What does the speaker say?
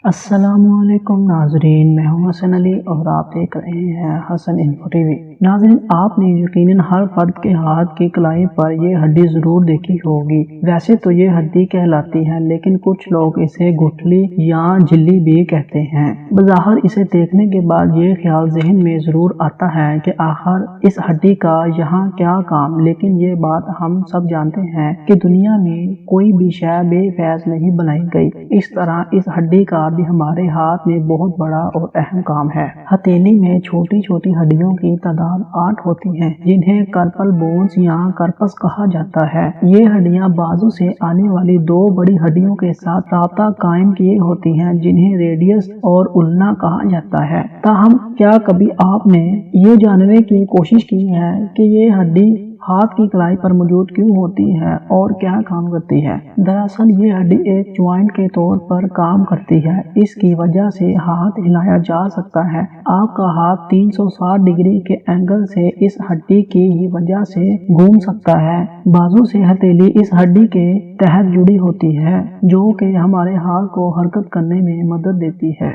السلام علیکم ناظرین، میں ہوں حسن علی اور آپ دیکھ رہے ہیں حسن انفو ٹی وی۔ ناظرین، آپ نے یقیناً ہر فرد کے ہاتھ کی کلائی پر یہ ہڈی ضرور دیکھی ہوگی۔ ویسے تو یہ ہڈی کہلاتی ہے، لیکن کچھ لوگ اسے گٹھلی یا جھلی بھی کہتے ہیں۔ بظاہر اسے دیکھنے کے بعد یہ خیال ذہن میں ضرور آتا ہے کہ آخر اس ہڈی کا یہاں کیا کام، لیکن یہ بات ہم سب جانتے ہیں کہ دنیا میں کوئی بھی شے بے فیض نہیں بنائی گئی۔ اس طرح اس ہڈی کا بھی ہمارے ہاتھ میں بہت بڑا اور اہم کام ہے۔ ہتھیلی میں چھوٹی چھوٹی ہڈیوں کی تعداد 8 ہوتی ہے، جنہیں کارپل بونز یا کارپس کہا جاتا ہے۔ یہ ہڈیاں بازو سے آنے والی 2 بڑی ہڈیوں کے ساتھ رابطہ قائم کیے ہوتی ہیں، جنہیں ریڈیس اور ulna کہا جاتا ہے۔ تاہم کیا کبھی آپ نے یہ جاننے کی کوشش کی ہے کہ یہ ہڈی ہاتھ کی کلائی پر موجود کیوں ہوتی ہے اور کیا کام کرتی ہے؟ دراصل یہ ہڈی ایک جوائنٹ کے طور پر کام کرتی ہے۔ اس کی وجہ سے ہاتھ ہلایا جا سکتا ہے۔ آپ کا ہاتھ 360 ڈگری کے اینگل سے اس ہڈی کی ہی وجہ سے گھوم سکتا ہے۔ بازو سے ہتھیلی اس ہڈی کے تحت جڑی ہوتی ہے، جو کہ ہمارے ہاتھ کو حرکت کرنے میں مدد دیتی ہے۔